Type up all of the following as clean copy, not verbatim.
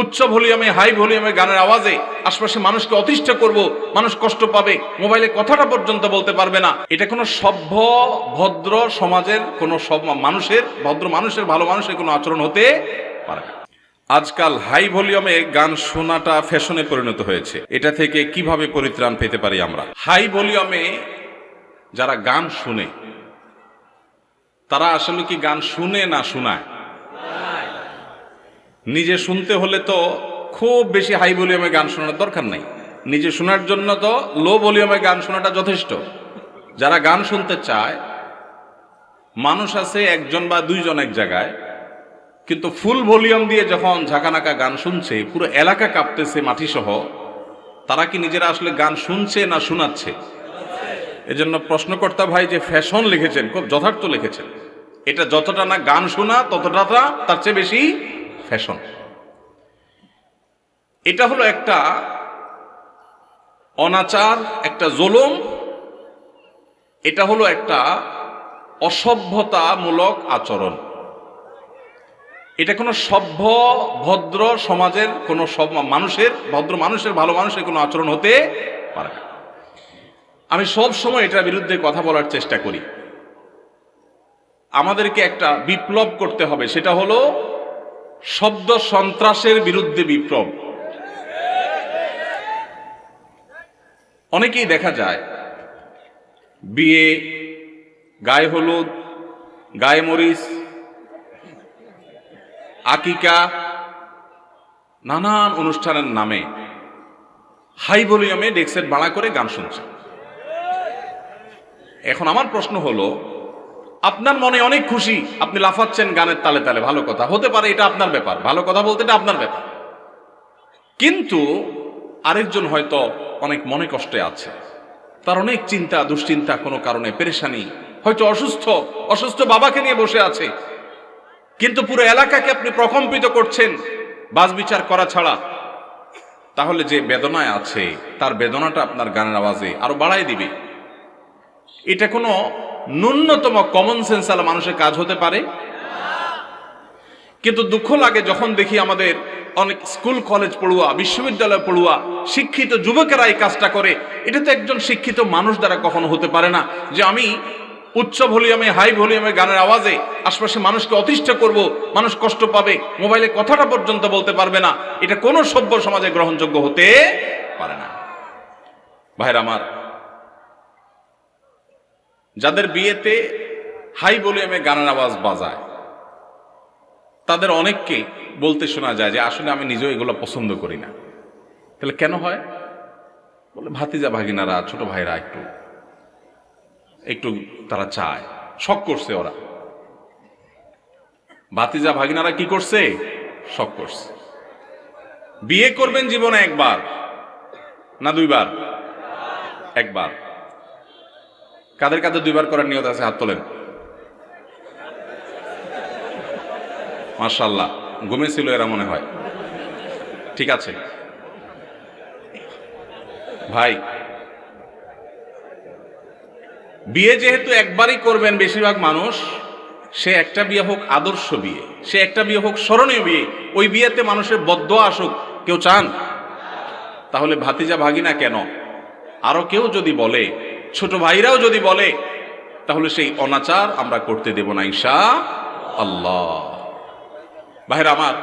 উচ্চ ভলিউমে হাই ভলিউমে গানের আওয়াজে আশপাশে মানুষকে অতিষ্ঠ করব, মানুষ কষ্ট পাবে, মোবাইলে কথাটা পর্যন্ত বলতে পারবে না। এটা কোনো সভ্য ভদ্র সমাজের কোনো মানুষের, ভদ্র মানুষের, ভালো মানুষের কোনো আচরণ হতে পারে না। আজকাল হাই ভলিউমে গান শোনাটা ফ্যাশনে পরিণত হয়েছে। এটা থেকে কিভাবে পরিত্রাণ পেতে পারি আমরা? হাই ভলিউমে যারা গান শুনে তারা আসলে কি গান শুনে না শোনায়? নিজে শুনতে হলে তো খুব বেশি হাই ভলিউমে গান শোনার দরকার নাই। নিজে শোনার জন্য তো লো ভলিউমে গান শোনাটা যথেষ্ট। যারা গান শুনতে চায়, মানুষ আছে একজন বা দুইজন এক জায়গায়, কিন্তু ফুল ভলিউম দিয়ে যখন ঝাঁকানাকা গান শুনছে, পুরো এলাকা কাঁপতেছে মাটি সহ, তারা কি নিজেরা আসলে গান শুনছে না শোনাচ্ছে? এজন্য প্রশ্নকর্তা ভাই যে ফ্যাশন লিখেছেন, খুব যথার্থ লিখেছেন। এটা যতটা না গান শোনা, ততটা তার চেয়ে বেশি ফ্যাশন। এটা হলো একটা অনাচার, একটা জুলুম, এটা হলো একটা অসভ্যতামূলক আচরণ। এটা কোনো সভ্য ভদ্র সমাজের কোনো মানুষের, ভদ্র মানুষের, ভালো মানুষের কোনো আচরণ হতে পারে না। আমি সব সময় এটার বিরুদ্ধে কথা বলার চেষ্টা করি। আমাদেরকে একটা বিপ্লব করতে হবে, সেটা হলো শব্দ সন্ত্রাসের বিরুদ্ধে বিপ্লব। অনেকেই দেখা যায় বিয়ে, গায়ে হলুদ, গায়ে মরিচ, আকিকা, নানান অনুষ্ঠানের নামে হাই ভলিউমে ডেস্কের ভাড়া করে গান শুনছে। এখন আমার প্রশ্ন হলো, আপনার মনে অনেক খুশি, আপনি লাফাচ্ছেন গানের তালে তালে, ভালো কথা, হতে পারে, এটা আপনার ব্যাপার, ভালো কথা বলতে এটা আপনার ব্যাপার। কিন্তু আরেকজন হয়তো অনেক মনে কষ্টে আছে, তার অনেক চিন্তা দুশ্চিন্তা, কোনো কারণে পেরেশানি, হয়তো অসুস্থ বাবাকে নিয়ে বসে আছে, কিন্তু পুরো এলাকাকে আপনি প্রকম্পিত করছেন বাজ বিচার করা ছাড়া। তাহলে যে বেদনায় আছে, তার বেদনাটা আপনার গানের আওয়াজে আরো বাড়াই দিবে। এটা কোনো ন্যূনতম কমন সেন্স আলা মানুষের কাজ হতে পারে? কিন্তু দুঃখ লাগে যখন দেখি আমাদের অনেক স্কুল কলেজ পড়ুয়া, বিশ্ববিদ্যালয় পড়ুয়া, শিক্ষিত যুবকেরা এই কাজটা করে। এটা তো একজন শিক্ষিত মানুষ দ্বারা কখনো হতে পারে না, যে আমি উচ্চ ভলিউমে হাই ভলিউমে গানের আওয়াজে আশপাশে মানুষকে অতিষ্ঠ করব, মানুষ কষ্ট পাবে, মোবাইলে কথাটা পর্যন্ত বলতে পারবে না। এটা কোনো সভ্য সমাজে গ্রহণযোগ্য হতে পারে না। ভাইরা আমার, যাদের বিয়েতে হাই ভলিউমে গানের আওয়াজ বাজায়, তাদের অনেককে বলতে শোনা যায় যে আসলে আমি নিজেও এগুলো পছন্দ করি না। তাহলে কেন হয়? বলে ভাতিজা ভাগিনারা, ছোট ভাইরা একটু একটু তারা চায়, শখ করছে ওরা। ভাতিজা ভাগিনারা কি করছে? শখ করছে। বিয়ে করবেন জীবনে একবার না দুইবার? একবার। কাদের কাদের দুইবার করার নিয়ত আছে? হাত তোলেন। মাশাআল্লাহ, ঘুমেছিল এরা মনে হয়। ঠিক আছে ভাই, বিয়ে যেহেতু একবারই করবেন বেশিরভাগ মানুষ, সে একটা বিয়ে হোক আদর্শ বিয়ে, সে একটা বিয়ে হোক স্মরণীয় বিয়ে, ওই বিয়েতে মানুষের বদদোয়া আসুক, কেউ চান? তাহলে ভাতিজা ভাগিনা কেন, আরো কেউ যদি বলে, ছোট ভাইরাও যদি বলে, তাহলে সেই অনাচার আমরা করতে দেব না ইনশাআল্লাহ। ভাইরা আমার,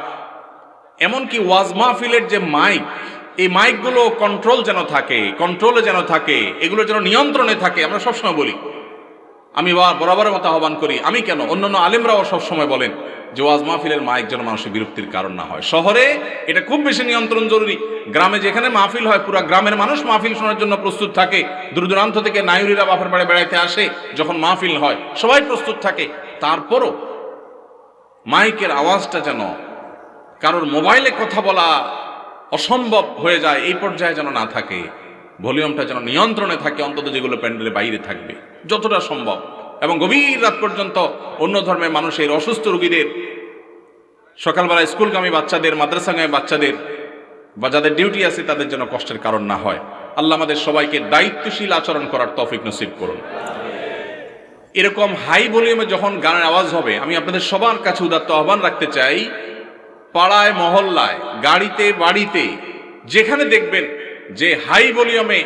এমনকি ওয়াজ মাহফিলের যে মাইক, এই মাইকগুলো কন্ট্রোলে যেন থাকে, এগুলো যেন নিয়ন্ত্রণে থাকে। আমরা সবসময় বলি, আমি বরাবরের মতো আহ্বান করি, আমি কেন, অন্যান্য আলেমরাও সবসময় বলেন যে ওয়াজ মাহফিলের মাইক যেন মানুষের বিরক্তির কারণ না হয়। শহরে এটা খুব বেশি নিয়ন্ত্রণ জরুরি। গ্রামে যেখানে মাহফিল হয়, পুরো গ্রামের মানুষ মাহফিল শোনার জন্য প্রস্তুত থাকে। দূর দূরান্ত থেকে নায়ুরিরা বাপের বাড়ি বেড়াইতে আসে, যখন মাহফিল হয় সবাই প্রস্তুত থাকে। তারপরও মাইকের আওয়াজটা যেন কারোর মোবাইলে কথা বলা অসম্ভব হয়ে যায়, এই পর্যায়ে যেন না থাকে। ভলিউমটা যেন নিয়ন্ত্রণে থাকে, অন্তত যেগুলো প্যান্ডেলের বাইরে থাকবে যতটা সম্ভব। এবং গভীর রাত পর্যন্ত অন্য ধর্মের মানুষের, অসুস্থ রোগীদের, সকালবেলা স্কুলগামী বাচ্চাদের, মাদ্রাসাগামী বাচ্চাদের, বা যাদের ডিউটি আছে, তাদের যেন কষ্টের কারণ না হয়। আল্লাহ আমাদের সবাইকে দায়িত্বশীল আচরণ করার তৌফিক নসিব করুন। এরকম হাই ভলিউমে যখন গানের আওয়াজ হবে, আমি আপনাদের সবার কাছে উদাত্ত আহ্বান রাখতে চাই, পাড়ায় মহল্লায়, গাড়িতে বাড়িতে, যেখানে দেখবেন যে হাই ভলিউমে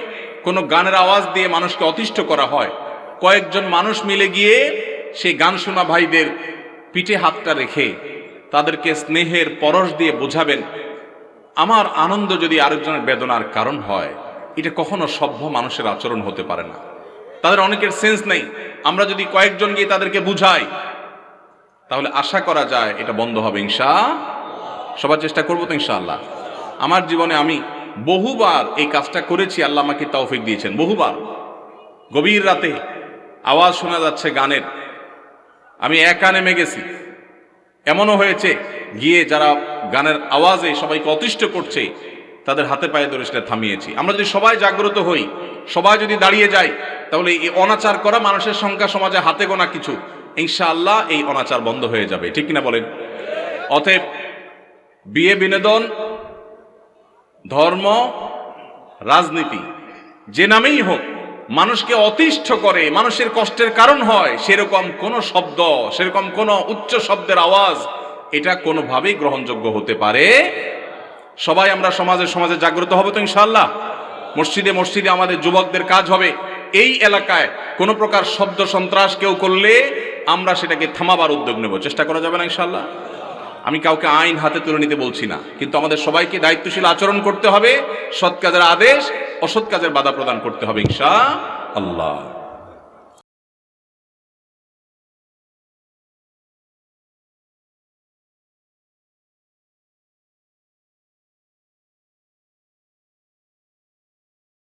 কোনো গানের আওয়াজ দিয়ে মানুষকে অতিষ্ঠ করা হয়, কয়েকজন মানুষ মিলে গিয়ে সেই গান শোনা ভাইদের পিঠে হাতটা রেখে তাদেরকে স্নেহের পরশ দিয়ে বোঝাবেন, আমার আনন্দ যদি আরেকজনের বেদনার কারণ হয়, এটা কখনো সভ্য মানুষের আচরণ হতে পারে না। তাদের অনেকের সেন্স নেই। আমরা যদি কয়েকজন গিয়ে তাদেরকে বুঝাই, তাহলে আশা করা যায় এটা বন্ধ হবে সবার চেষ্টা করবো তো ইনশাআল্লাহ। আমার জীবনে আমি বহুবার এই কাজটা করেছি, আল্লাহ আমাকে তৌফিক দিয়েছেন। বহুবার গভীর রাতে আওয়াজ শোনা যাচ্ছে গানের, আমি একা নেমে গেছি। এমনও হয়েছে গিয়ে যারা গানের আওয়াজে সবাইকে অতিষ্ঠ করছে তাদের হাতে পায়ে ধরে সেটা থামিয়েছি। আমরা যদি সবাই জাগ্রত হই, সবাই যদি দাঁড়িয়ে যাই, তাহলে এই অনাচার করা মানুষের সংখ্যা সমাজে হাতে গোনা কিছু, ইনশাআল্লাহ এই অনাচার বন্ধ হয়ে যাবে, ঠিক কিনা বলেন? অতএব বিয়ে, বিনোদন, ধর্ম, রাজনীতি যে নামেই হোক, মানুষকে অতিষ্ঠ করে, মানুষের কষ্টের কারণ হয়, সেরকম কোন শব্দ, সেরকম কোন উচ্চ শব্দের আওয়াজ এটা কোনোভাবেই গ্রহণযোগ্য হতে পারে। সবাই আমরা সমাজে জাগ্রত হব তো ইনশাআল্লাহ। মসজিদে মসজিদে আমাদের যুবকদের কাজ হবে, এই এলাকায় কোনো প্রকার শব্দ সন্ত্রাস কেউ করলে আমরা সেটাকে থামাবার উদ্যোগ নেব। চেষ্টা করা যাবে না ইনশাআল্লাহ? আমি কাউকে আইন হাতে তুলে নিতে বলছি না, কিন্তু আমাদের সবাইকে দায়িত্বশীল আচরণ করতে হবে, সৎ কাজের আদেশ, অসৎ কাজের বাধা প্রদান করতে হবে ইনশাআল্লাহ।